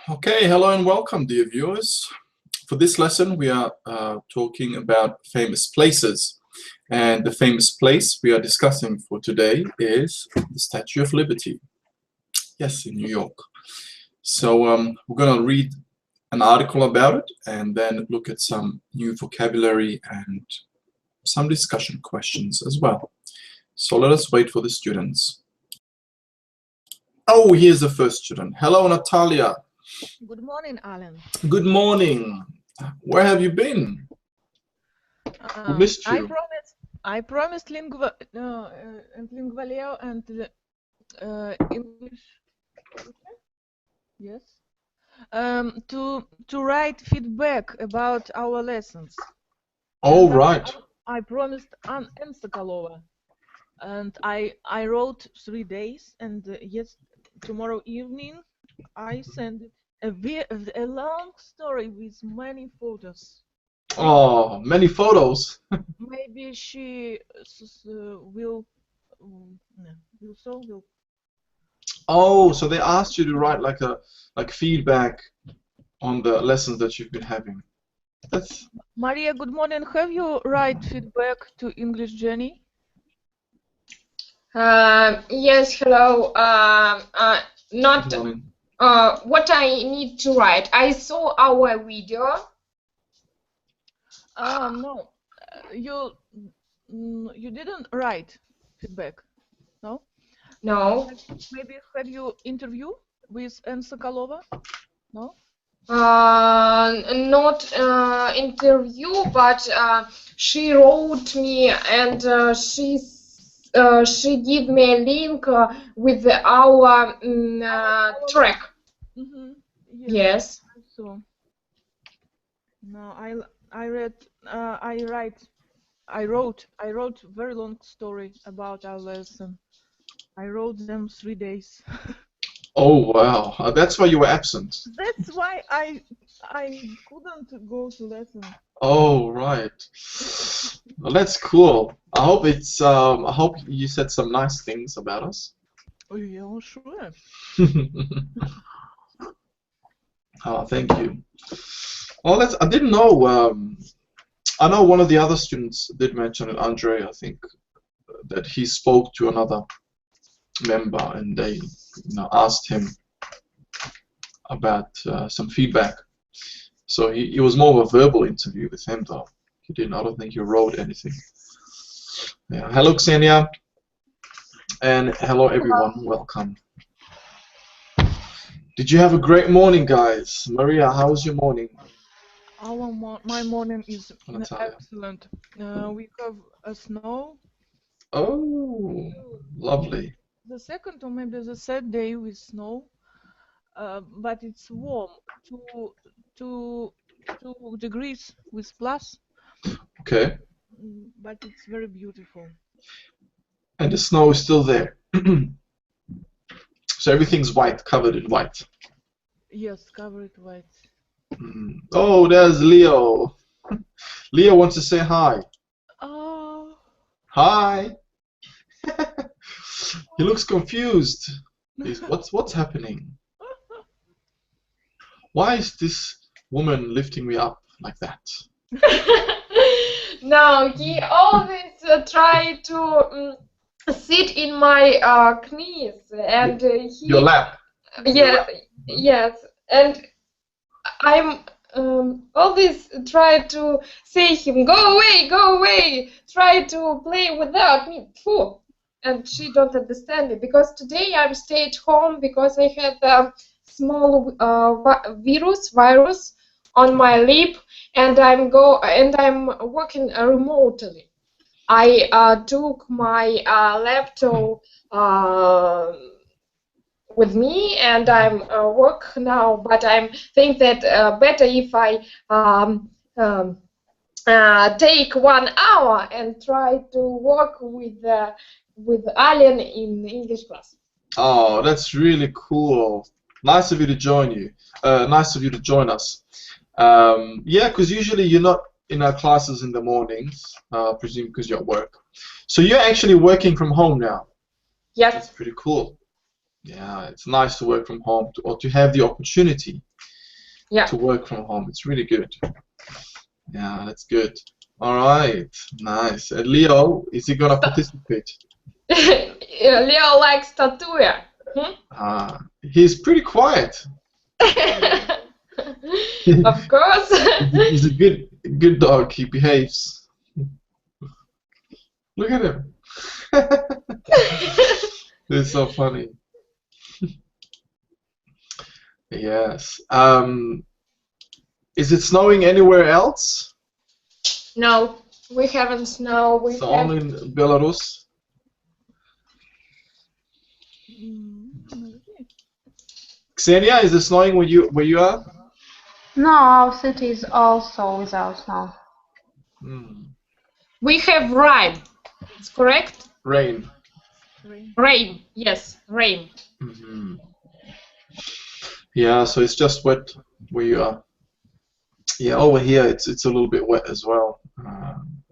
Okay, hello and welcome, dear viewers. For this lesson, we are talking about famous places. And the famous place we are discussing for today is the Statue of Liberty. Yes, in New York. So we're going to read an article about it and then look at some new vocabulary and some discussion questions as well. So let us wait for the students. Oh, here's the first student. Hello, Natalia. Good morning, Alan. Good morning. Where have you been? We missed you. I promised Lingvaleo and English. Yes. To write feedback about our lessons. Oh, right. I promised Anne Sokolova, and I wrote 3 days, and yes, tomorrow evening I send it. A long story with many photos. Oh, many photos. Maybe she will. Oh, so they asked you to write like feedback on the lessons that you've been having. That's Maria, good morning. Have you write feedback to English Jenny? Yes, hello. Not what I need to write. I saw our video. No, you didn't write feedback, no? No. Maybe have you interview with Anne Sokolova? No. Not interview, but she wrote me and she gave me a link with our track. Mm-hmm. Yes. So no, I wrote very long story about our lesson. I wrote them 3 days. Oh wow, that's why you were absent. That's why I couldn't go to lesson. Oh right. Well, that's cool. I hope it's I hope you said some nice things about us. Oh yeah, sure. Oh, thank you. Well, I didn't know. I know one of the other students did mention it, Andre, I think, that he spoke to another member and they asked him about some feedback. So it was more of a verbal interview with him, though. He didn't. I don't think he wrote anything. Yeah. Hello, Xenia, and hello, everyone. Welcome. Did you have a great morning, guys? Maria, how was your morning? My morning is Natalia. excellent. We have a snow. Oh, lovely. The second or maybe the third day with snow, but it's warm. 2 degrees with plus. Okay. But it's very beautiful. And the snow is still there. So everything's white, covered in white. Yes, covered white. Oh, there's Leo. Leo wants to say hi. Oh. Hi. He looks confused. What's happening? Why is this woman lifting me up like that? No, he always try to sit in my knees and Your lap. Yeah, yes, and I'm always try to say him, go away, try to play without me. Phew. And she don't understand me because today I'm stay at home because I had a small virus on my lip, and I'm working remotely. I took my laptop with me, and I'm work now. But I think that better if I take 1 hour and try to work with Alan in English class. Oh, that's really cool. Nice of you to join you. Nice of you to join us. Yeah, because usually you're not in our classes in the mornings, I presume because you're at work. So you're actually working from home now. Yes. That's pretty cool. Yeah, it's nice to work from home or to have the opportunity Yeah. to work from home. It's really good. Yeah, that's good. All right, nice. And Leo, is he gonna participate? Leo likes tattoo. He's pretty quiet. Of course. He's a good dog. He behaves. Look at him. It's so funny. Yes. Is it snowing anywhere else? No, we haven't snow. We So have only in Belarus? Maybe. Ksenia, is it snowing where you are? No, our city is also without snow. we have rain. It's correct? Rain. Rain. Yes, rain. Yeah, so it's just wet where you are. Yeah, over here it's a little bit wet as well,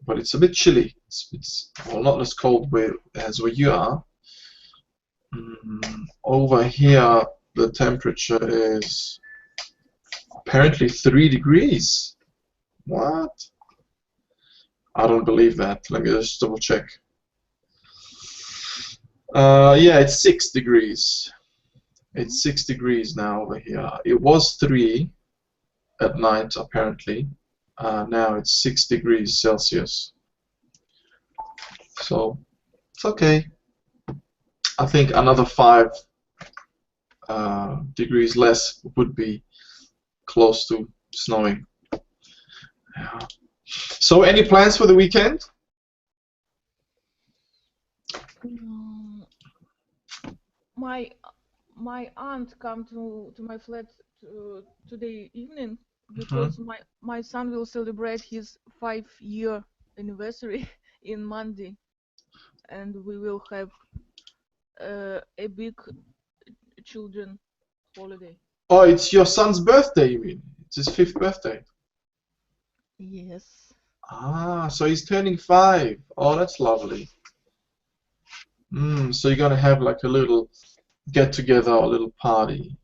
but it's a bit chilly. It's well, not as cold as where you are. Over here the temperature is apparently 3 degrees. What? I don't believe that. Let me just double check. Yeah, it's 6 degrees. It's 6 degrees now over here. It was 3 at night, apparently. Now it's 6 degrees Celsius. So it's okay. I think another 5 degrees less would be close to snowing. Yeah. So any plans for the weekend? My aunt come to my flat today evening because my son will celebrate his 5-year anniversary in Monday, and we will have a big children holiday. Oh, it's your son's birthday, you mean? It's his 5th birthday. Yes. Ah, so he's turning 5. Oh, that's lovely. So you're gonna have like a little get-together or a little party.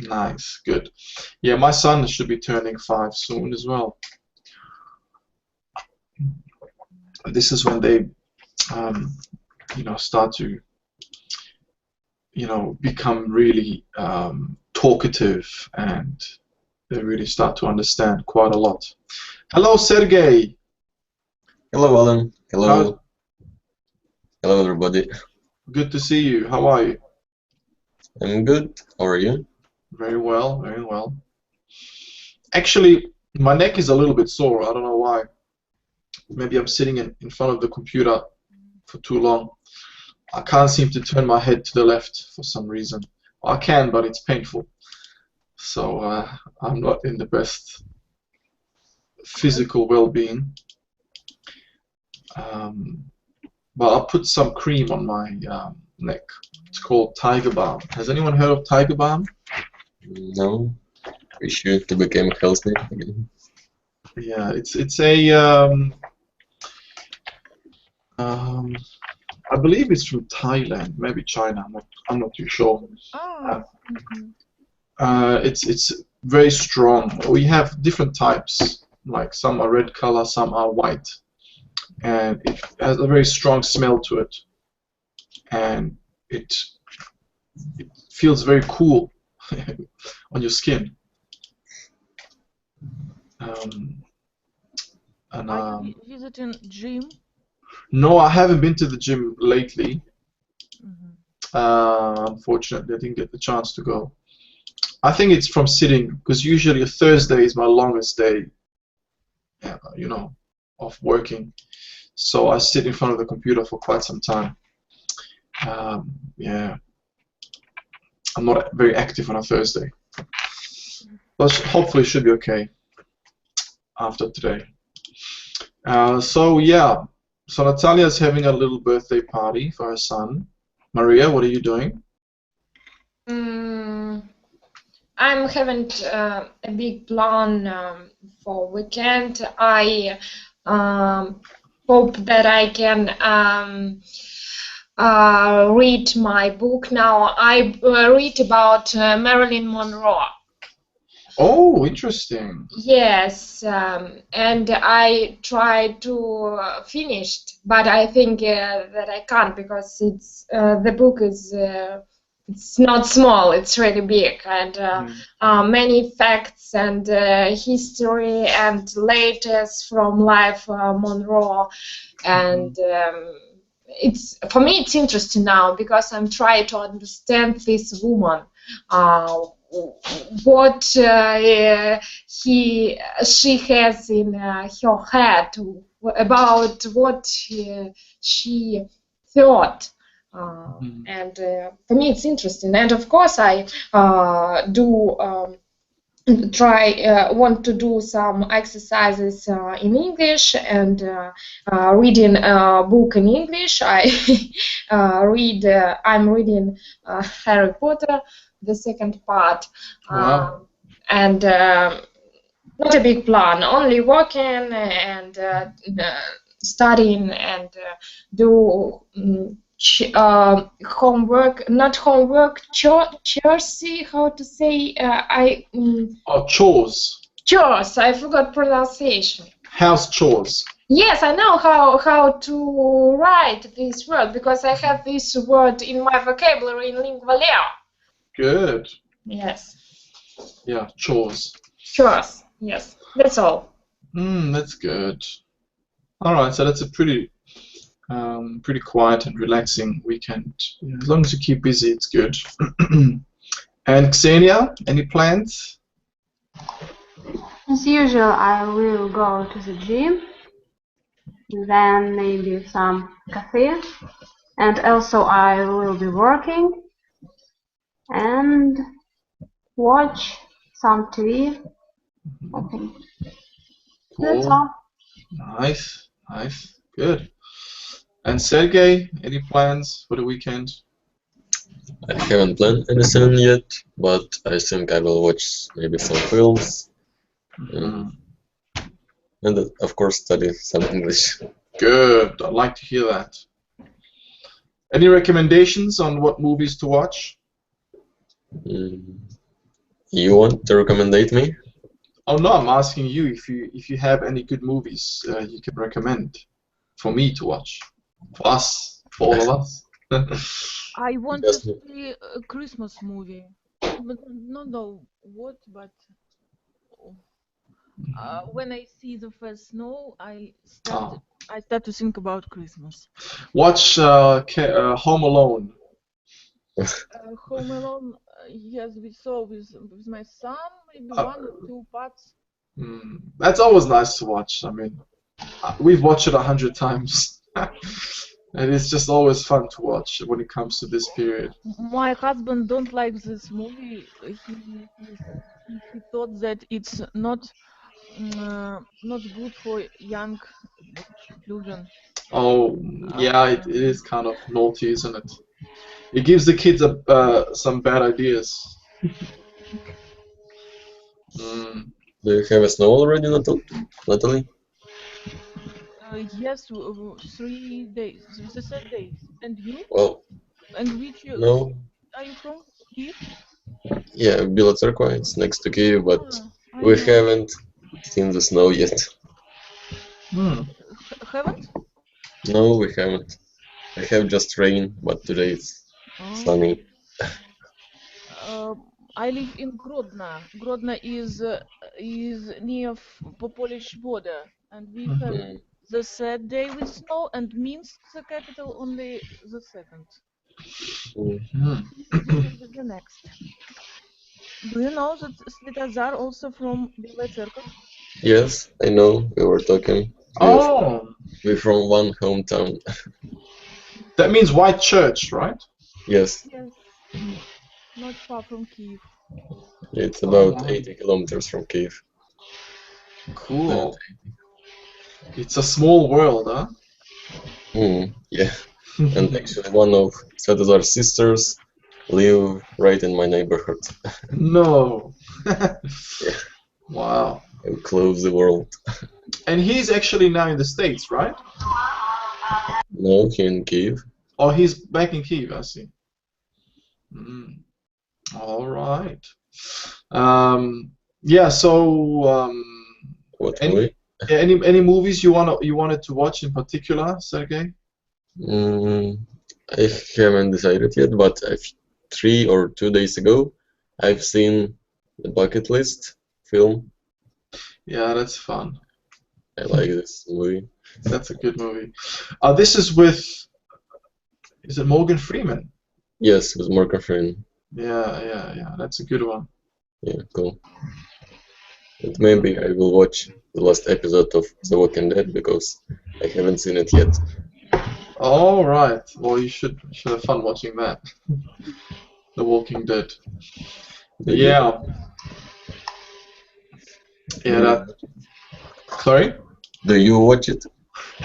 Nice, good. Yeah, my son should be turning 5 soon as well. This is when they, start to, become really talkative, and they really start to understand quite a lot. Hello, Sergey. Hello, Alan. Hello. Hello, everybody. Good to see you. How are you? I'm good. How are you? Very well, very well. Actually, my neck is a little bit sore. I don't know why. Maybe I'm sitting in front of the computer for too long. I can't seem to turn my head to the left for some reason. I can, but it's painful. So I'm not in the best physical well-being. But I'll put some cream on my neck. It's called Tiger Balm. Has anyone heard of Tiger Balm? No. Wish you to become healthy again. Yeah, it's a I believe it's from Thailand, maybe China. I'm not too sure. It's very strong. We have different types. Like some are red color, some are white, and it has a very strong smell to it, and it feels very cool on your skin. Are you visiting gym? No, I haven't been to the gym lately. Unfortunately, I didn't get the chance to go. I think it's from sitting, because usually a Thursday is my longest day, of working. So I sit in front of the computer for quite some time. Yeah, I'm not very active on a Thursday, but hopefully it should be okay after today. So yeah, so Natalia's having a little birthday party for her son. Maria, what are you doing? I'm having a big plan for weekend. I hope that I can read my book now. I read about Marilyn Monroe. Oh, interesting. Yes, and I tried to finish, but I think that I can't because the book is it's not small. It's really big, and many facts and history and latest from life Monroe, and it's for me it's interesting now because I'm trying to understand this woman. What she has in her head about what she thought, and for me it's interesting. And of course, I do want to do some exercises in English and reading a book in English. I'm reading Harry Potter, the second part. Wow. And not a big plan, only working and studying and do homework, not homework, chores, how to say, Oh, chores. chores, I forgot pronunciation. House chores. Yes, I know how to write this word because I have this word in my vocabulary in Lingua Leo. Good. Yes. Yeah, chores. Chores. Yes. That's all. That's good. All right, so that's a pretty quiet and relaxing weekend. Yeah, as long as you keep busy, it's good. And Xenia, any plans? As usual, I will go to the gym, then maybe some cafe, and also I will be working and watch some TV. I think that's Cool. all. Nice, nice, good. And Sergey, any plans for the weekend? I haven't planned anything yet, but I think I will watch maybe some films and of course study some English. Good. I'd like to hear that. Any recommendations on what movies to watch? You want to recommend me? Oh no, I'm asking you if you have any good movies you can recommend for me to watch, for us, for all of us. I want Yes. to see a Christmas movie. But not know what, but when I see the first snow, I start to think about Christmas. Watch Home Alone. Home Alone, yes, we saw with my son, maybe 1 or 2 parts. That's always nice to watch. I mean, we've watched it 100 times. And it's just always fun to watch when it comes to this period. My husband don't like this movie. He thought that it's not good for young children. Oh, yeah, it is kind of naughty, isn't it? It gives the kids some bad ideas. Do you have a snow already, Natalie? Yes, 3 days, the 3rd day. And you? Well, And which no. are you from? Kyiv? Yeah, Bila Tserkva, it's next to Kyiv, but I we know. haven't seen the snow yet. Haven't? No, we haven't. I have just rain, but today it's sunny. I live in Grodno. Grodno is near Polish border, and we have the 3rd day with snow, and Minsk, the capital, only the 2nd. The next. Do you know that Svetozar also from Bila Tserkva? Yes, I know, we were talking. We're from one hometown. That means White Church, right? Yes. Yes. Not far from Kyiv. It's about 80 kilometers from Kyiv. Cool. It's a small world, huh? Yeah. And actually one of Svetozar's sisters live right in my neighborhood. No. Yeah. Wow. Close the world. And he's actually now in the States, right? No, here in Kyiv. Oh, he's back in Kiev. I see. All right. Yeah. So, What any movie? any movies you wanted to watch in particular, Sergey? I haven't decided yet, but 3 or 2 days ago, I've seen the Bucket List film. Yeah, that's fun. I like this movie. That's a good movie. This is with, is it Morgan Freeman? Yes, with Morgan Freeman. Yeah. That's a good one. Yeah, cool. And maybe I will watch the last episode of The Walking Dead because I haven't seen it yet. All right. Well, you should have fun watching that. The Walking Dead. Do you- Yeah. Yeah. That. Sorry. Do you watch it?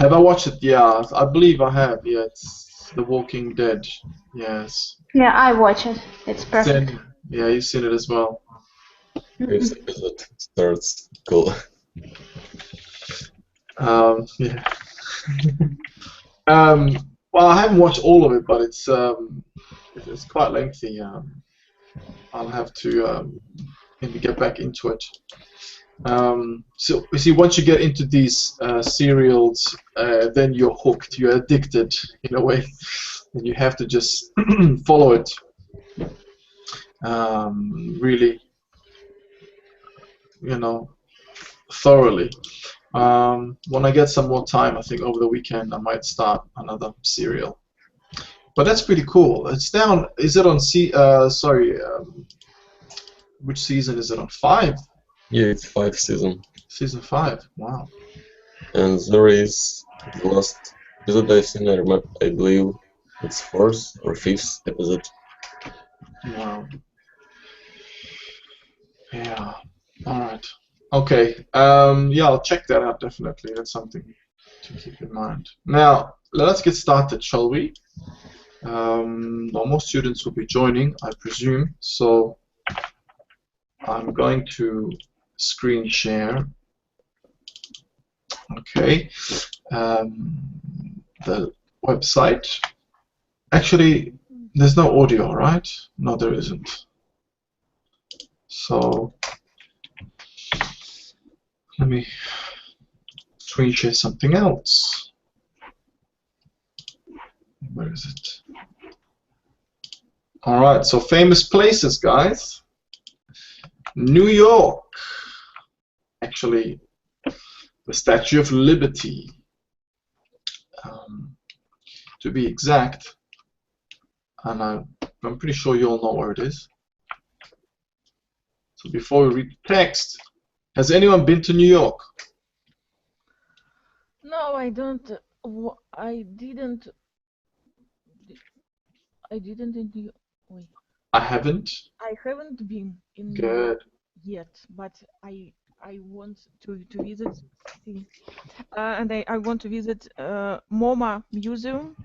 Have I watched it? Yeah, I believe I have. Yeah, it's The Walking Dead. Yes. Yeah, I watch it. It's perfect. Yeah, you've seen it as well. This episode starts cool. Yeah. Well, I haven't watched all of it, but it's quite lengthy. I'll have to maybe get back into it. So you see, once you get into these serials, then you're hooked. You're addicted in a way, and you have to just follow it. Really, thoroughly. When I get some more time, I think over the weekend I might start another serial. But that's pretty cool. It's down. Is it on which season is it on? 5? Yeah, it's 5 seasons. Season 5. Wow. And there is the last episode I've seen, I believe it's 4th or 5th episode. Wow. Yeah. All right. Okay. Yeah, I'll check that out definitely. That's something to keep in mind. Now, let's get started, shall we? No more students will be joining, I presume. So I'm going to screen share. Okay. The website. Actually, there's no audio, right? No, there isn't. So let me screen share something else. Where is it? All right, so famous places, guys. New York. Actually, the Statue of Liberty. To be exact, and I'm pretty sure you all know where it is. So before we read the text, has anyone been to New York? No, I don't. I didn't. Wait. I haven't. I haven't been in New Good. York yet, but I want to visit, and I want to visit MoMA Museum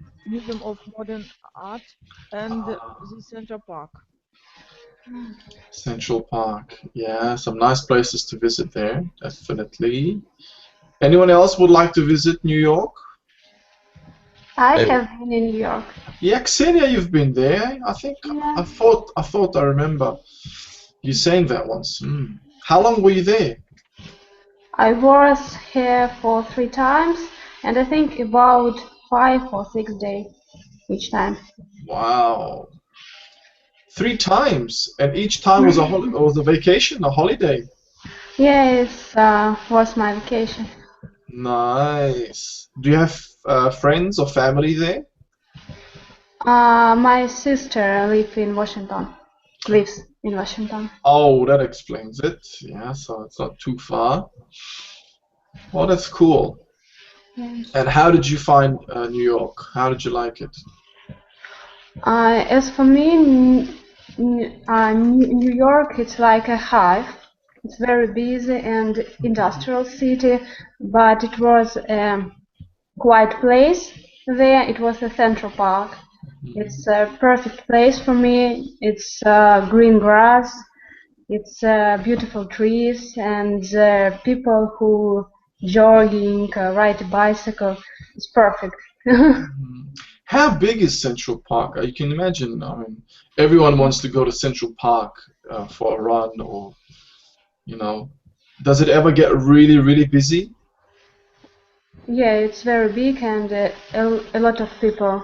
of Modern Art, and the Central Park. Central Park. Yeah, some nice places to visit there, definitely. Anyone else would like to visit New York? I have been in New York. Yeah, Ksenia, you've been there. I think Yeah. I thought I remember you saying that once. How long were you there? I was here for 3 times, and I think about 5 or 6 days each time. Wow. 3 times, and each time was a vacation, a holiday. Yes, was my vacation. Nice. Do you have friends or family there? My sister lives in Washington. Oh, that explains it. Yeah, so it's not too far. Oh, that's cool. Yes. And how did you find New York? How did you like it? As for me, New York, it's like a hive. It's very busy and industrial city, but it was a quiet place there. It was a Central Park. It's a perfect place for me. It's green grass. It's beautiful trees and people who jogging, ride a bicycle. It's perfect. How big is Central Park? You can imagine. I mean, everyone wants to go to Central Park for a run, or you know, does it ever get really, really busy? Yeah, it's very big and a lot of people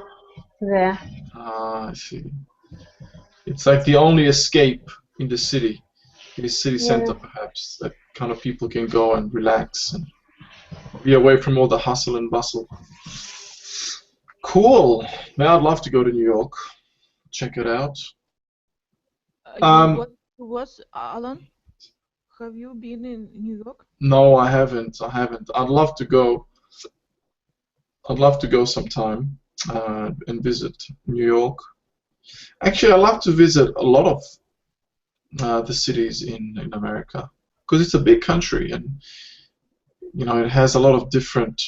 there. Ah, I see. It's like the only escape in the city center, Yeah. perhaps, that kind of people can go and relax and be away from all the hustle and bustle. Cool. Now I'd love to go to New York. Check it out. You was Alan? Have you been in New York? No, I haven't. I'd love to go. I'd love to go sometime and visit New York. Actually, I love to visit a lot of the cities in America because it's a big country, and you know it has a lot of different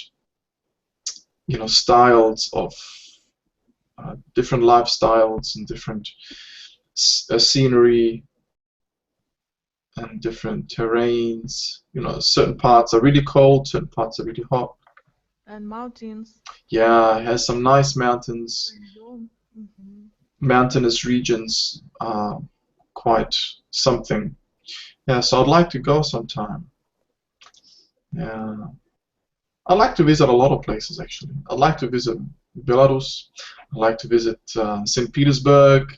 styles of different lifestyles and different scenery and different terrains. You know, certain parts are really cold, certain parts are really hot. And mountains. Yeah, it has some nice mountains. Mm-hmm. Mountainous regions are quite something. Yeah, so I'd like to go sometime. Yeah. I'd like to visit a lot of places, actually. I'd like to visit Belarus. I'd like to visit St. Petersburg,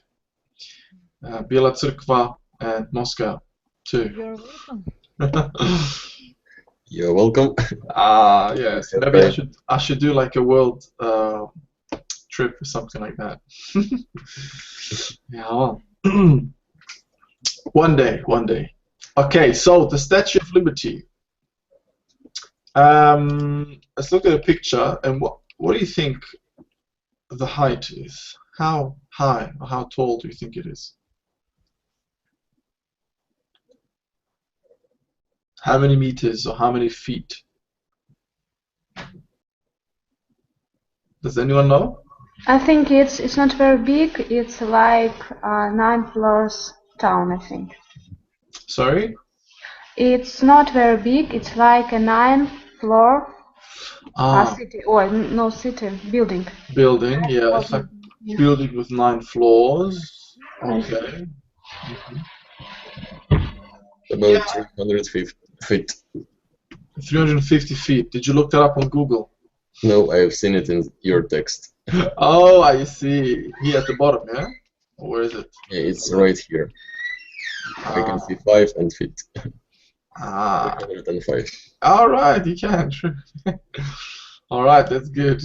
Biela Crkva, and Moscow, too. You're welcome. You're welcome. Yes. Maybe I should do like a world trip or something like that. Yeah, well. One day. Okay, so the Statue of Liberty. Let's look at a picture, and what do you think the height is? How high or how tall do you think it is? How many meters or how many feet? Does anyone know? I think it's not very big. It's like 9 floors town, I think. Sorry? It's not very big. It's like a 9-floor city, or no city, building. Building, yeah. It's like Yeah. building with 9 floors. Okay. About 350 feet. 350 feet. Did you look that up on Google? No, I have seen it in your text. Oh, I see. Here at the bottom, yeah? Or where is it? Yeah, it's right here. I can see 5 and feet. 505. All right, you can. True. All right, that's good.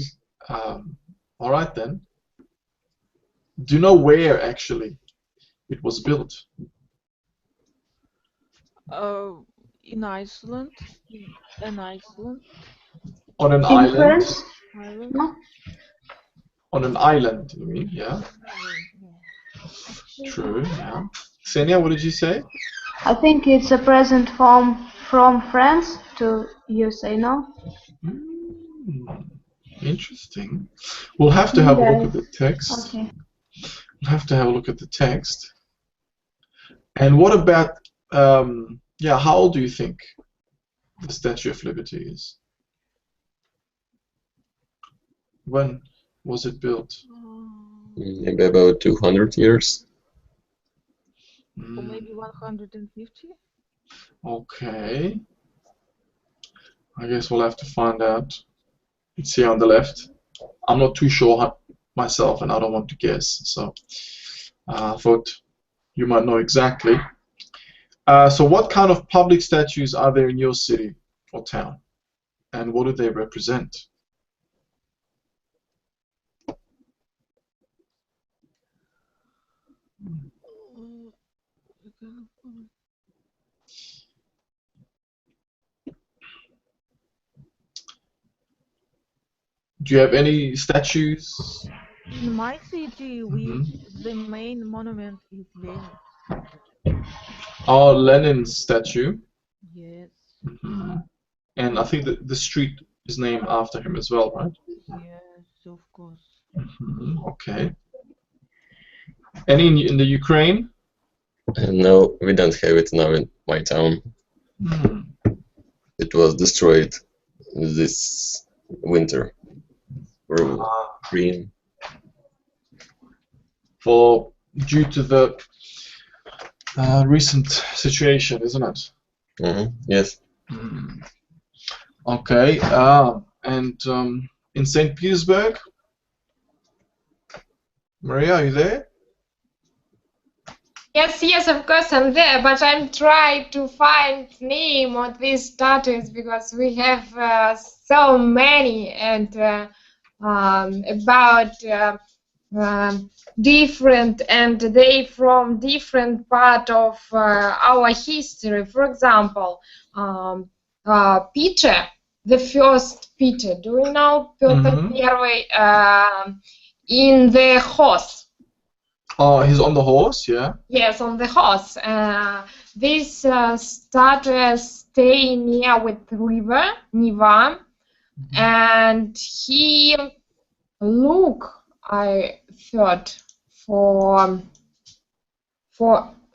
All right then. Do you know where actually it was built? In Iceland. In Iceland. On an In island? France? Ireland. No? On an island, you mean? Yeah. True. Yeah. Ksenia, what did you say? I think it's a present from France to USA, no? Interesting. We'll have to have a look at the text. Okay. We'll have to have a look at the text. And what about, how old do you think the Statue of Liberty is? When was it built? Maybe about 200 years. Or maybe 150? Okay. I guess we'll have to find out. It's here on the left. I'm not too sure myself, and I don't want to guess. So I thought you might know exactly. So what kind of public statues are there in your city or town? And what do they represent? Do you have any statues? In my city, the main monument is Lenin. Oh, Lenin's statue. Yes. And I think that the street is named after him as well, right? Yes, of course. Okay. Any in the Ukraine? No, we don't have it now in my town. It was destroyed this winter. Green. due to the recent situation, isn't it? Yes. Okay. And in St. Petersburg, Maria, are you there? Yes, of course I'm there, but I'm trying to find name of these statues because we have so many and about different and they from different part of our history. For example, Peter, the first Peter. Do you know Peter I in the horse? Oh, he's on the horse, yeah. Yes, on the horse. This statue stay near with river Neva, and he look. I thought for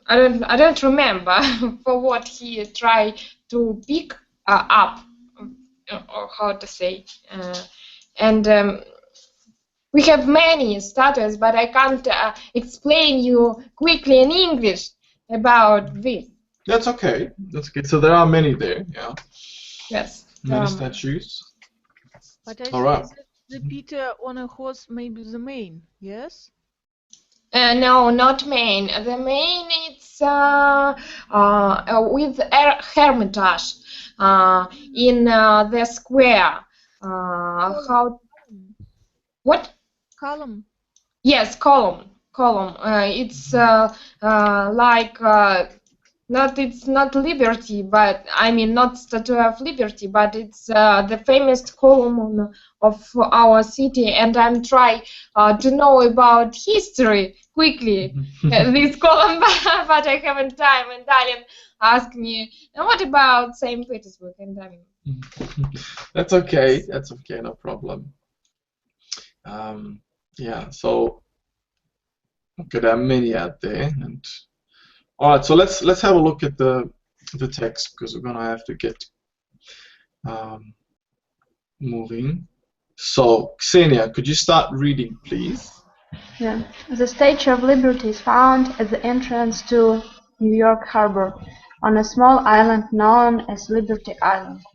I don't remember for what he tried to pick up or how to say and. We have many statues, but I can't explain you quickly in English about this. That's okay. That's okay. So there are many there, yeah. Yes. Many statues. But I All right. think that the Peter on a horse may be the main, yes? No, not main. The main it's with Hermitage in the square. How? What? Column. Yes, column. It's like not. It's not Liberty, but I mean not Statue of Liberty, but it's the famous column of our city. And I'm trying to know about history quickly. This column, but I haven't time. And Dalian asked me, "What about Saint Petersburg?" And I mean, That's okay. That's okay. No problem. Yeah, so okay, there are many out there, and all right. So let's have a look at the text because we're gonna have to get moving. So Ksenia, could you start reading, please? Yeah. The Statue of Liberty is found at the entrance to New York Harbor, on a small island known as Liberty Island.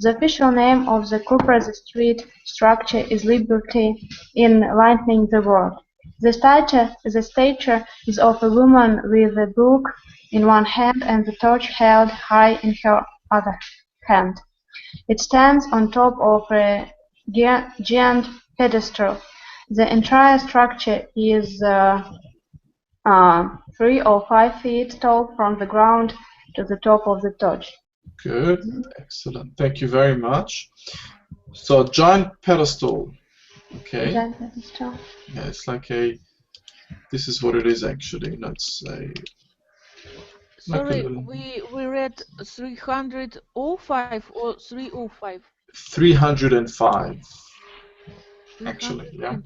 The official name of the Cooper's Street structure is Liberty Enlightening the World. The statue is of a woman with a book in one hand and the torch held high in her other hand. It stands on top of a giant pedestal. The entire structure is 3 or 5 feet tall from the ground to the top of the torch. Good, excellent. Thank you very much. So giant pedestal. Okay. Giant pedestal. Yeah, it's like a. This is what it is actually. Let's say. Sorry, we read 305 or 305? 305. Actually, yeah.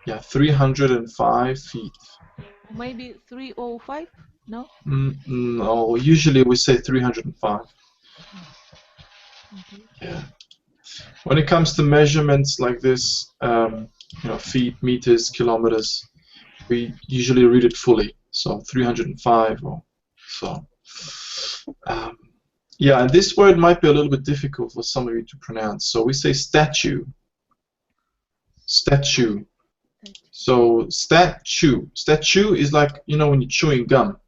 Yeah, 305 feet. Maybe 305? No? No, usually we say 305. Yeah. When it comes to measurements like this, feet, meters, kilometers, we usually read it fully. So 305 or so. Yeah, and this word might be a little bit difficult for some of you to pronounce. So we say statue. Statue. So statue. Statue is like, when you're chewing gum.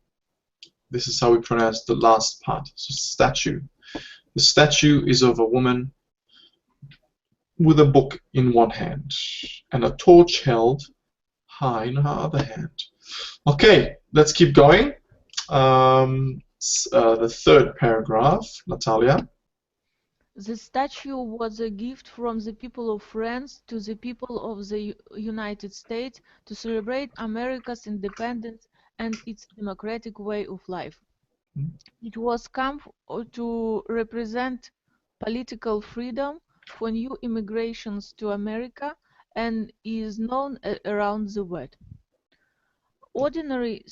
This is how we pronounce the last part. So statue. The statue is of a woman with a book in one hand and a torch held high in her other hand. Okay, let's keep going. The third paragraph, Natalia. The statue was a gift from the people of France to the people of the United States to celebrate America's independence and its democratic way of life. It was come to represent political freedom for new immigrations to America and is known around the world. Ordinary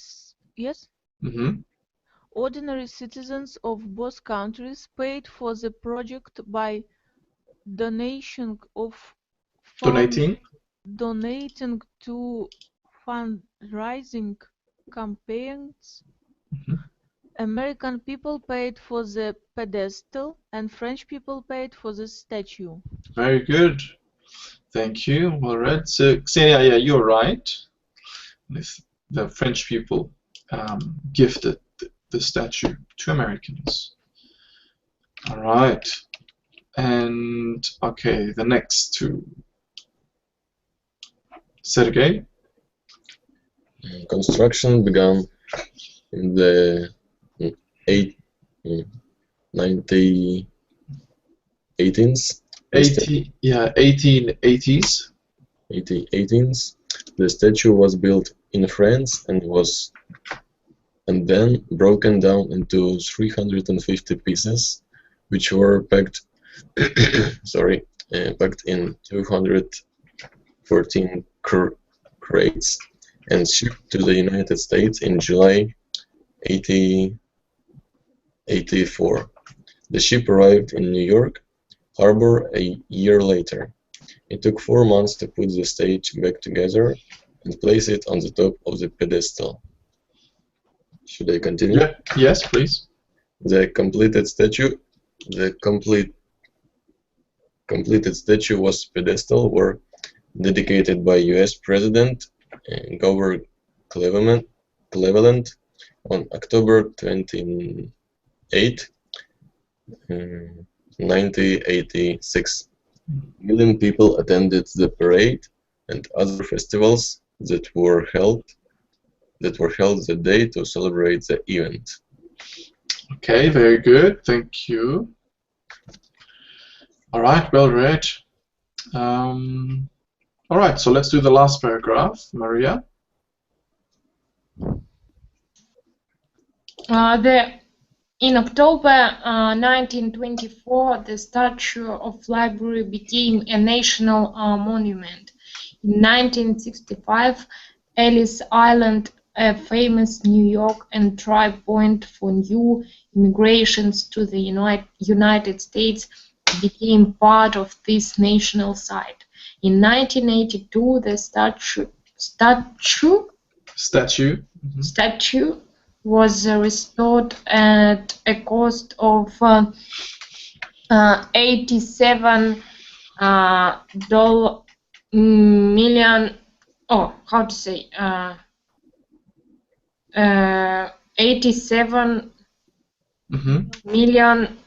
citizens of both countries paid for the project by donating to fundraising campaigns. Mhm. American people paid for the pedestal and French people paid for the statue. Very good. Thank you. Well read. So, Xenia, yeah, you're right. The French people gifted the statue to Americans. All right. And okay, the next two. Sergey? Construction began in the 1918s. 1880s. 1818s. The statue was built in France and then broken down into 350 pieces, which were packed packed in 214 crates and shipped to the United States in July 1884. The ship arrived in New York Harbor a year later. It took 4 months to put the stage back together and place it on the top of the pedestal. Should I continue? Yeah. Yes, please. The completed statue was pedestal were dedicated by U.S. President Grover Cleveland on October 28, 1986. Million people attended the parade and other festivals that were held that day to celebrate the event. Okay, very good. Thank you. All right, well read. All right, so let's do the last paragraph. Maria? In October 1924, the Statue of Liberty became a national monument. In 1965, Ellis Island, a famous New York entry point for new immigrations to the United States, became part of this national site. In 1982, the statue was restored at a cost of $87 million. Oh, how to say? 87 million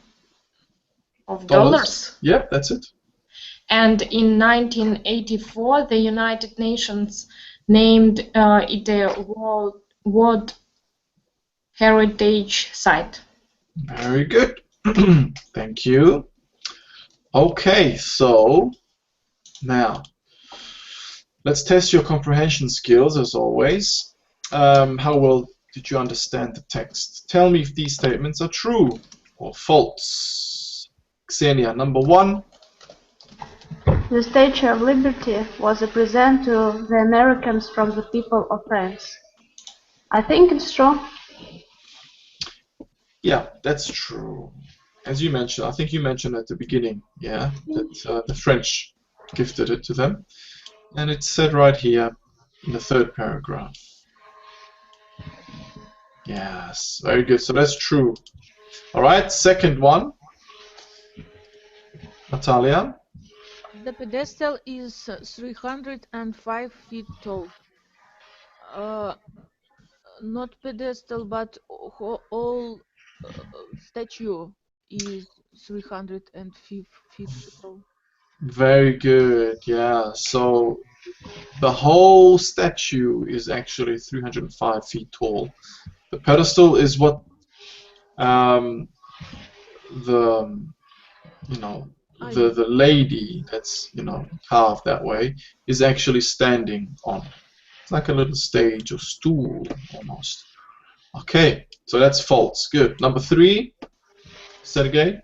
of dollars. Yep, that's it. And in 1984, the United Nations named it a World Heritage Site. Very good. Thank you. Okay, so now let's test your comprehension skills as always. How well did you understand the text? Tell me if these statements are true or false. Xenia, number 1. The Statue of Liberty was a present to the Americans from the people of France. I think it's true. Yeah, that's true. As you mentioned, I think you mentioned at the beginning, yeah, that the French gifted it to them. And it's said right here in the 3rd paragraph. Yes, very good. So that's true. All right, second one. Natalia? The pedestal is 305 feet tall. Not pedestal, but all statue is 305 feet tall. Very good, yeah. So the whole statue is actually 305 feet tall. The pedestal is what the lady that's carved that way is actually standing on. It's like a little stage or stool almost. Okay, so that's false. Good. Number 3, Sergey.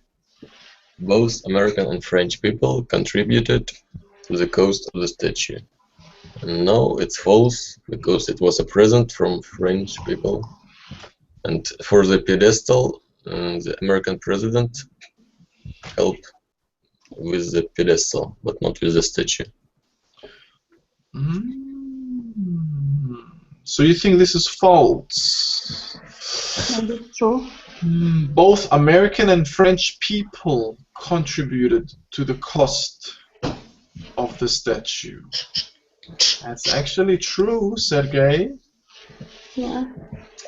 Both American and French people contributed to the cost of the statue. And no, it's false, because it was a present from French people. And for the pedestal, the American president helped with the pedestal, but not with the statue. So you think this is false? And it's true. Both American and French people contributed to the cost of the statue. That's actually true, Sergey. Yeah.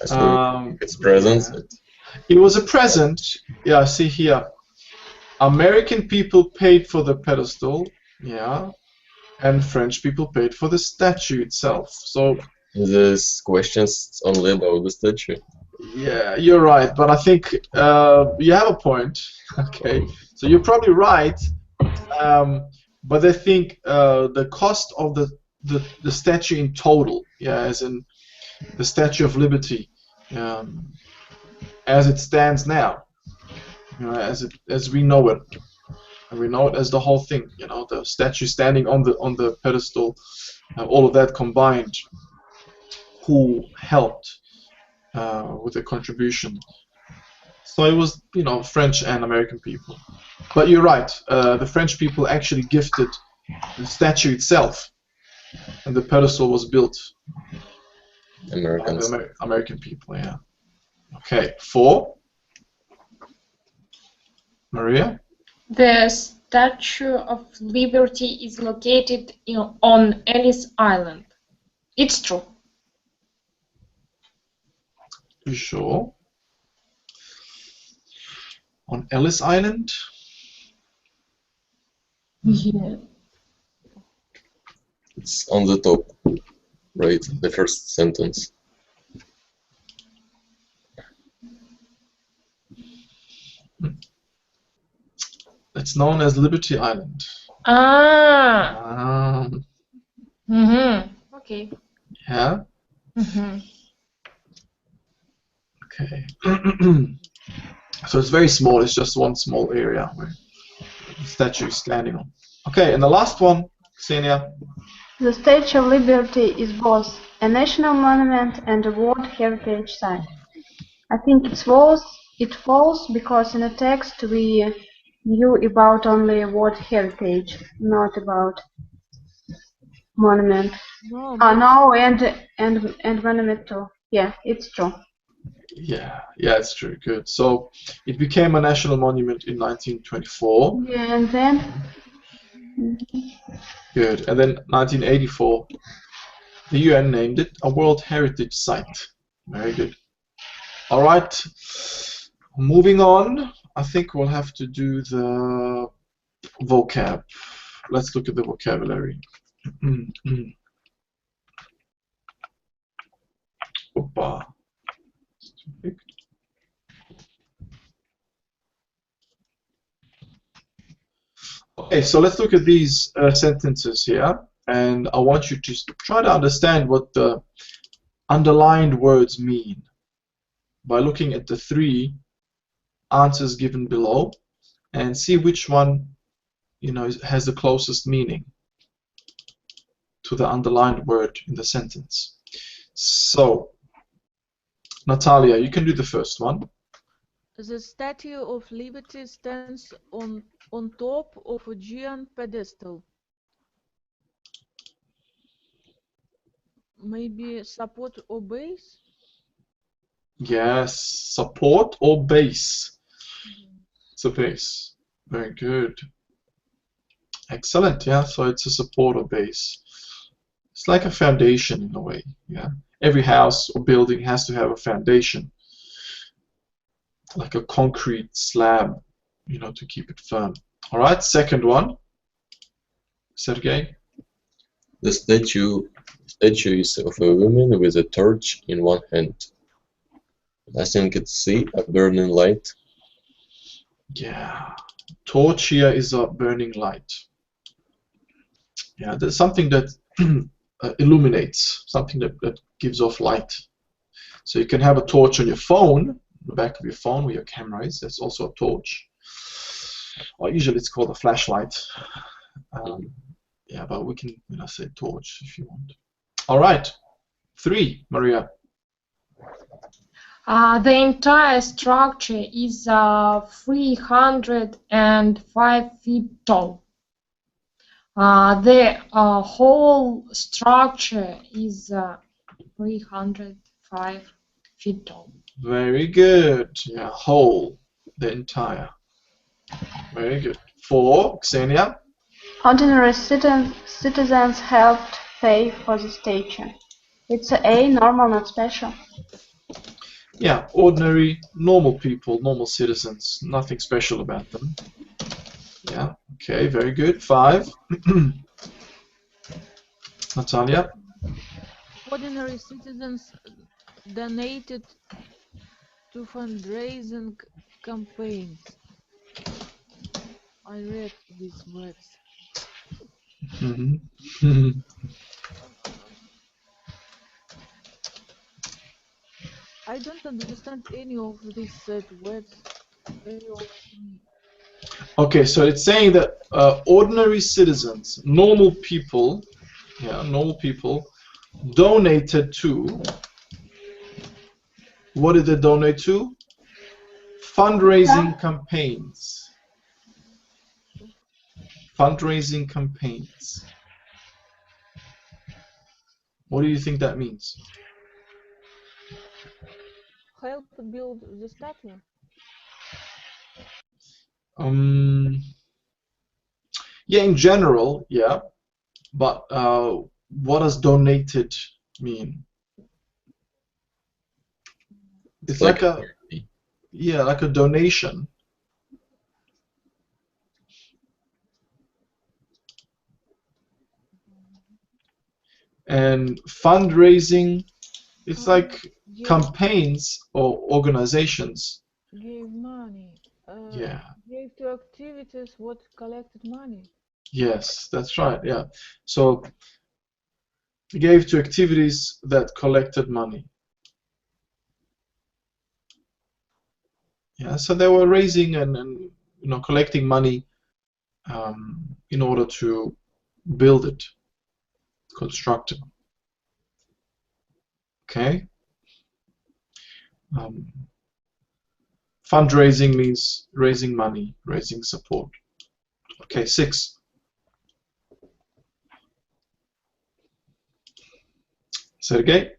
So it's present. It was a present. Yeah, see here. American people paid for the pedestal, yeah, and French people paid for the statue itself. So This question's only about the statue. yeah, you're right, but I think you have a point. Okay, so you're probably right, but I think the cost of the statue in total, yeah, as in the Statue of Liberty, as it stands now, as we know it, and we know it as the whole thing, the statue standing on the pedestal, all of that combined, who helped with the contribution. So it was, French and American people. But you're right, the French people actually gifted the statue itself, and the pedestal was built Americans. by the American people, yeah. Okay, 4. Maria? The Statue of Liberty is located on Ellis Island. It's true. You sure? On Ellis Island? Yeah. It's on the top, right? The first sentence. It's known as Liberty Island. Ah. Okay. Yeah? Mm-hmm. Okay. So it's very small, it's just one small area where the statue is standing on. Okay, and the last one, Ksenia. The Statue of Liberty is both a national monument and a World Heritage Site. I think it's false. It falls because in the text we knew about only World Heritage, not about monument. No, No, and monument too. Yeah, it's true. Yeah, it's true. Good. So it became a national monument in 1924. Yeah, and then Good. And then 1984, the UN named it a World Heritage Site. Very good. All right. Moving on, I think we'll have to do the vocab. Let's look at the vocabulary. Opa. Okay, so let's look at these sentences here, and I want you to try to understand what the underlined words mean by looking at the 3 answers given below and see which one has the closest meaning to the underlined word in the sentence. So, Natalia, you can do the first one. The Statue of Liberty stands on top of a giant pedestal. Maybe support or base? Yes, support or base. It's a base. Very good. Excellent, yeah, so it's a support or base. It's like a foundation in a way, yeah. Every house or building has to have a foundation, like a concrete slab, to keep it firm. All right, second one. Sergey? The statue is of a woman with a torch in one hand. I think it's C, a burning light. Yeah, torch here is a burning light. Yeah, there's something that illuminates, something that gives off light. So you can have a torch on your phone, the back of your phone where your camera is. That's also a torch. Or usually it's called a flashlight. Yeah, but we can say torch if you want. All right, 3, Maria. The entire structure is 305 feet tall. The whole structure is 305 feet tall. Very good. Yeah, whole, the entire. Very good. 4, Xenia. Ordinary citizens helped pay for the statue. It's A, normal, not special. Yeah, ordinary, normal people, normal citizens. Nothing special about them. Yeah, okay, very good. 5. Natalia. Ordinary citizens donated to fundraising campaigns. I read these words. Mhm. I don't understand any of these said words. Very old to me. Okay, so it's saying that ordinary citizens, normal people, donated to. What did they donate to? Fundraising campaigns. Fundraising campaigns. What do you think that means? Help build the statue. Yeah, in general, yeah. But what does donated mean? It's like a like a donation. And fundraising, it's like campaigns or organizations. Gave money. Yeah. Gave to activities what collected money. Yes, that's right. Yeah. So gave to activities that collected money. Yeah. So they were raising and collecting money in order to build it, construct it. Okay. Fundraising means raising money, raising support. Okay, 6. Sergey?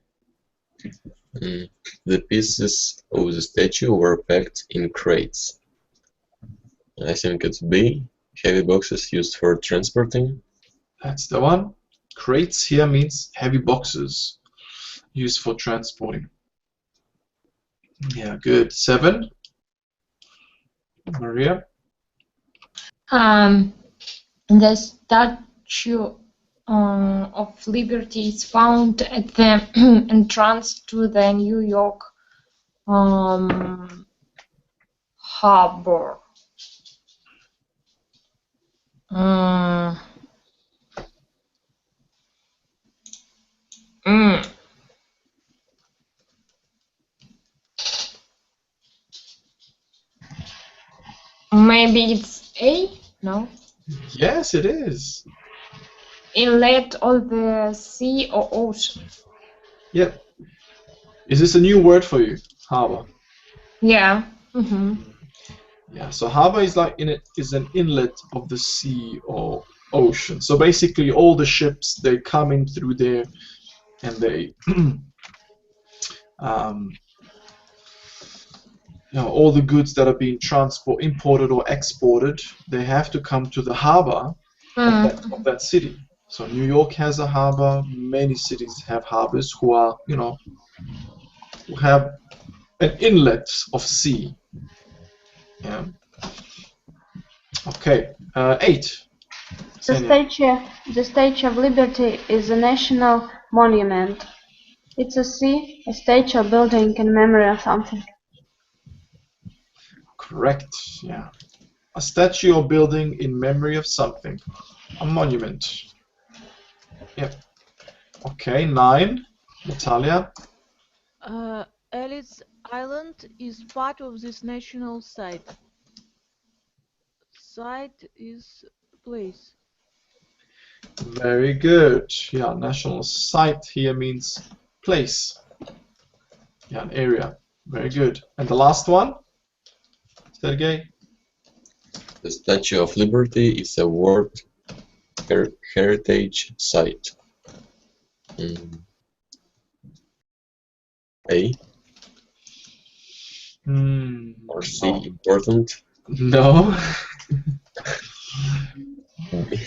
The pieces of the statue were packed in crates. I think it's B, heavy boxes used for transporting. That's the one. Crates here means heavy boxes used for transporting. Yeah, good. 7. Maria? The Statue of Liberty is found at the entrance to the New York harbor. Maybe it's A? No. Yes, it is. Inlet of the sea or ocean. Yep. Is this a new word for you? Harbor. Yeah. Yeah. So harbor is is an inlet of the sea or ocean. So basically, all the ships they come in through there, and they, all the goods that are being imported or exported, they have to come to the harbor of that city. So New York has a harbor. Many cities have harbors who are, who have an inlet of sea. Yeah. Okay. 8. The Statue of Liberty is a national monument. It's a C, a statue or building in memory of something. Correct. Yeah. A statue or building in memory of something. A monument. Yep. Okay. 9. Natalia. Ellis Island is part of this national site. Site is place. Very good. Yeah, national site here means place. Yeah, an area. Very good. And the last one, Sergey? The Statue of Liberty is a World Heritage Site. A or C, important? No.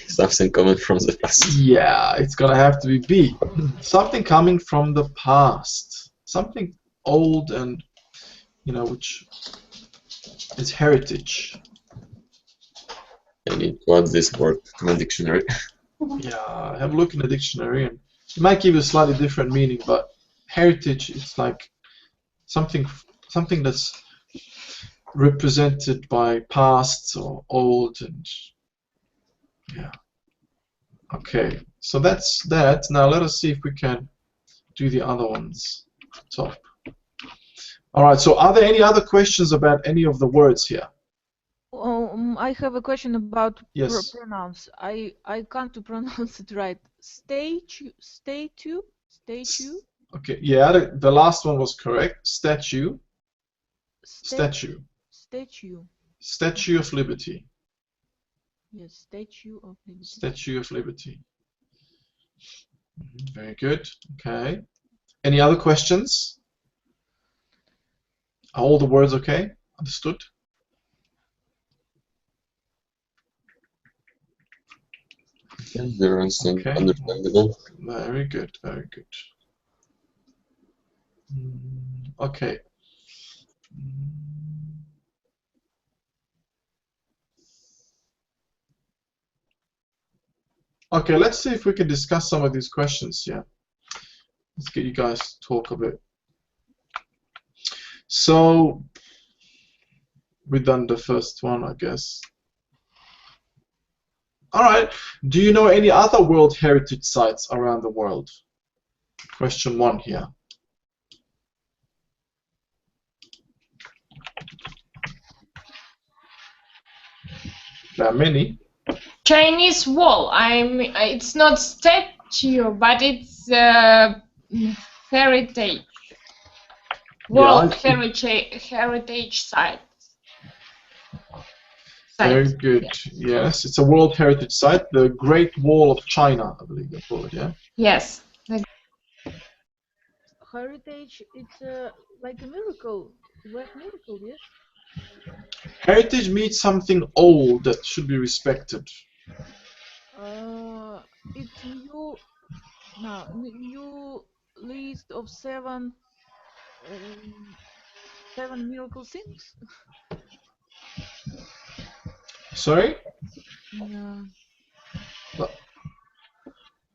Something coming from the past. Yeah, it's gonna have to be B. Something coming from the past. Something old and, which is heritage. I need to add this word to my dictionary. Yeah, have a look in the dictionary, and it might give you a slightly different meaning, but heritage, it's like something that's represented by past or old, and yeah. Okay, so that's that. Now let us see if we can do the other ones. Top. All right, so are there any other questions about any of the words here? I have a question about Yes. pronounce. I can't to pronounce it right. Statue. Okay, yeah, the last one was correct. Statue. Statue. Statue. Statue of Liberty. Yes, Statue of Liberty. Statue of Liberty. Very good. Okay. Any other questions? Are all the words okay? Understood? Yes, they're Okay. understandable. Very good. Very good. Okay. Okay, let's see if we can discuss some of these questions here. Let's get you guys to talk a bit. So, we've done the first one, I guess. All right. Do you know any other World Heritage Sites around the world? Question 1 here. There are many. Chinese wall. It's not statue, but it's heritage. World heritage site. Very good. Yes, it's a World Heritage Site, the Great Wall of China, I believe they call it, yeah? Yes. Heritage, it's like a miracle. What miracle, yes? Heritage means something old that should be respected. It's new list of seven miracle things. Sorry? Yeah. I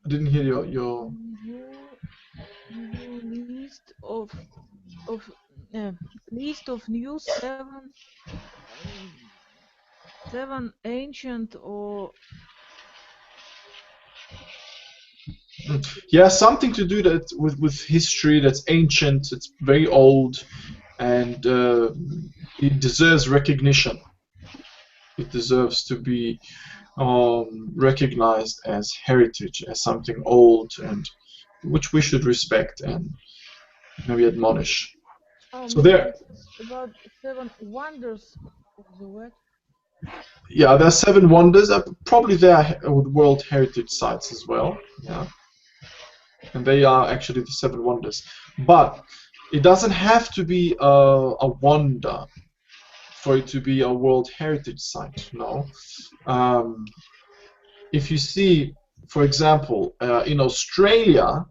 didn't hear your... New list of new seven ancient or Yeah, something to do that with history that's ancient, it's very old, and it deserves recognition. It deserves to be recognized as heritage, as something old, and which we should respect and maybe admonish. So there. About 7 wonders of the world. Yeah, there are 7 wonders. Probably there are World Heritage Sites as well. Yeah, and they are actually the 7 wonders. But it doesn't have to be a wonder for it to be a World Heritage Site. No. If you see, for example, in Australia,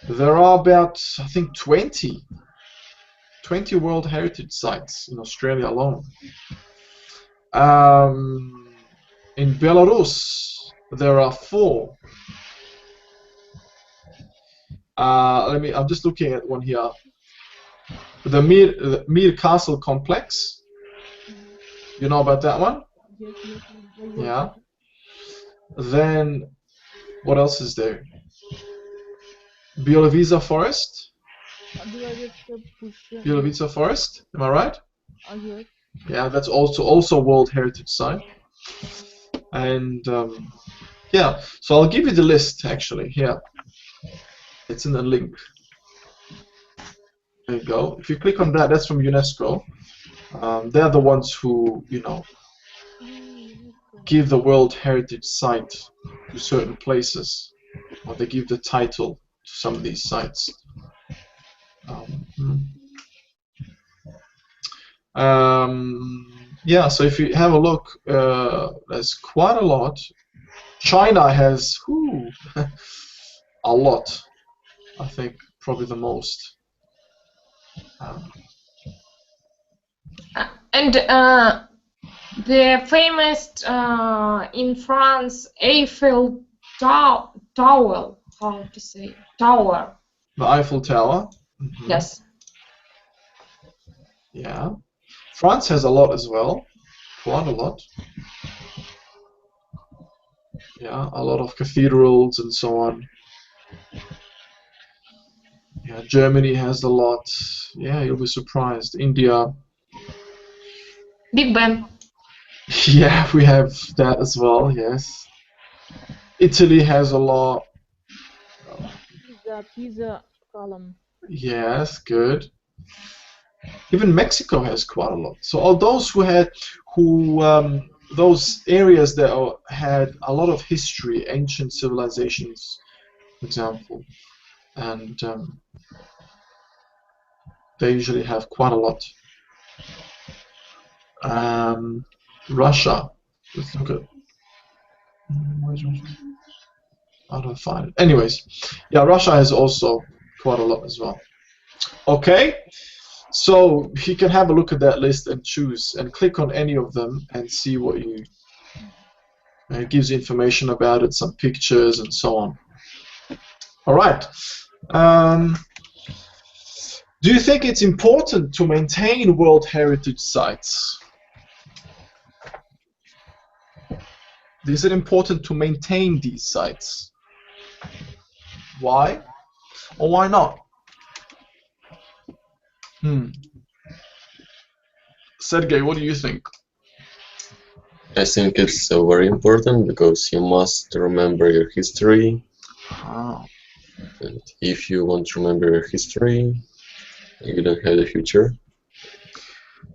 there are about, I think, 20 World Heritage Sites in Australia alone. In Belarus, there are 4. I'm just looking at one here. The Mir Castle Complex. You know about that one? Yes. Yeah. Then, what else is there? Bielowica Forest. Bielowica Forest. Am I right? Yes. Yeah, that's also World Heritage Site. And yeah, so I'll give you the list actually here. It's in the link. There you go. If you click on that, that's from UNESCO. They're the ones who, give the World Heritage Site to certain places, or they give the title to some of these sites. Yeah, so if you have a look, there's quite a lot. China has a lot. I think probably the most. And the famous in France Eiffel Tower. How to say tower? The Eiffel Tower. Yes. Yeah. France has a lot as well. Quite a lot. Yeah, a lot of cathedrals and so on. Yeah, Germany has a lot. Yeah, you'll be surprised. India. Big Ben. Yeah, we have that as well, yes. Italy has a lot. Pisa column. Yes, good. Even Mexico has quite a lot. So all those those areas that had a lot of history, ancient civilizations, for example, and they usually have quite a lot. Russia. Let's look at. Where's Russia? I don't find it. Anyways, yeah, Russia has also quite a lot as well. Okay, so you can have a look at that list and choose and click on any of them and see what you. It gives you information about it, some pictures and so on. All right. Do you think it's important to maintain World Heritage sites? Is it important to maintain these sites? Why? Or why not? Sergey, what do you think? I think it's very important because you must remember your history. And if you want to remember your history, you don't have the future.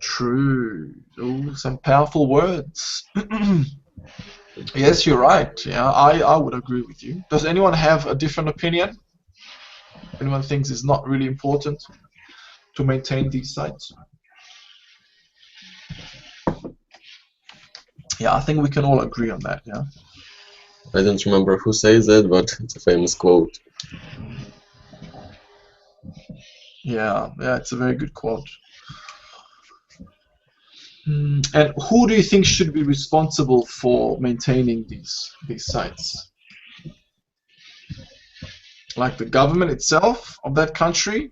True. Oh, some powerful words. Yes, you're right. Yeah, I would agree with you. Does anyone have a different opinion? Anyone thinks it's not really important to maintain these sites? Yeah, I think we can all agree on that, yeah. I don't remember who says that, but it's a famous quote. Yeah, it's a very good quote. And who do you think should be responsible for maintaining these sites? Like the government itself of that country,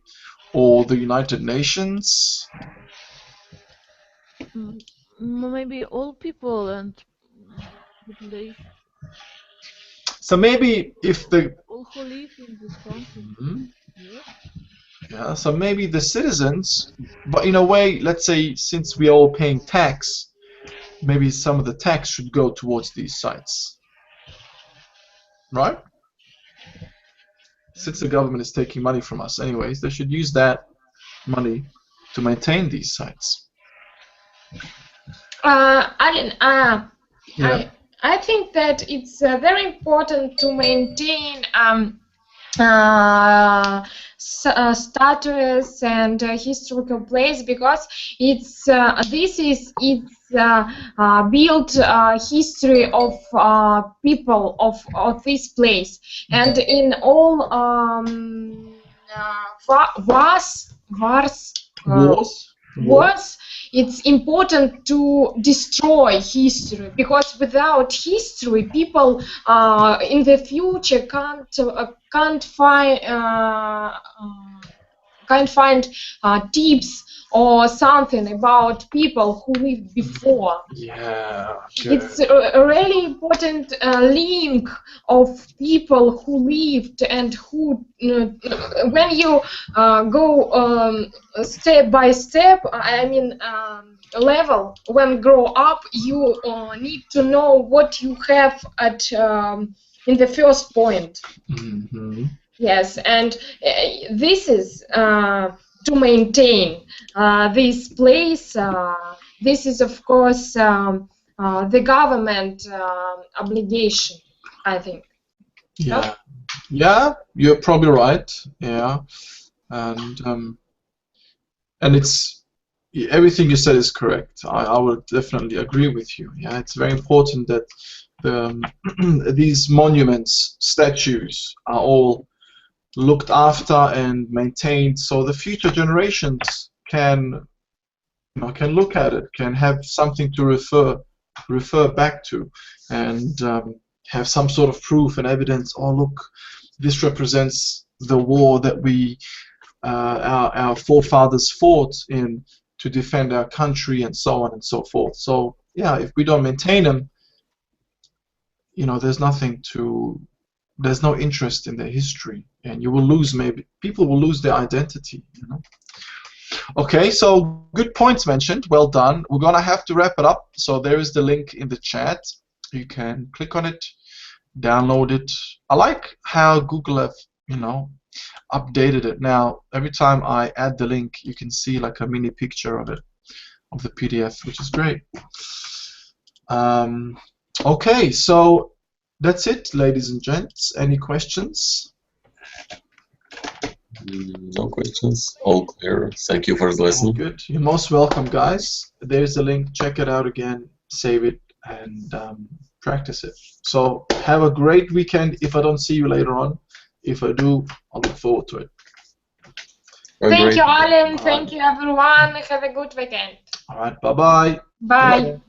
or the United Nations? Maybe all people and population. So maybe if the All who live in this country. Yes. Yeah, so maybe the citizens, but in a way, let's say, since we are all paying tax, maybe some of the tax should go towards these sites, right? Since the government is taking money from us anyways, they should use that money to maintain these sites. I think that it's very important to maintain statues and historical place because it's built history of people of this place, and in all wars, it's important to destroy history because without history, people in the future can't find tips or something about people who lived before. Yeah. It's a really important link of people who lived and who, when you go step by step, I mean level, when grow up, you need to know what you have at in the first point. Yes, and this is to maintain this place. This is, of course, the government obligation, I think. Yeah. Yeah, you're probably right. Yeah, and and it's everything you said is correct. I would definitely agree with you. Yeah, it's very important that these monuments, statues, are all looked after and maintained, so the future generations can look at it, can have something to refer back to, and have some sort of proof and evidence. Oh, look, this represents the war that our forefathers fought in to defend our country, and so on and so forth. So yeah, if we don't maintain them, there's no interest in their history, and you will lose, maybe people will lose their identity. Okay, so good points mentioned. Well done. We're gonna have to wrap it up. So there is the link in the chat. You can click on it, download it. I like how Google have updated it. Now every time I add the link, you can see like a mini picture of it, of the PDF, which is great. Okay, so that's it, ladies and gents. Any questions? No questions. All clear. Thank you for the lesson. Good. You're most welcome, guys. There's the link. Check it out again. Save it and practice it. So have a great weekend. If I don't see you later on, if I do, I'll look forward to it. Thank you, Alan. Thank you, everyone. Have a good weekend. All right. Bye-bye. Bye.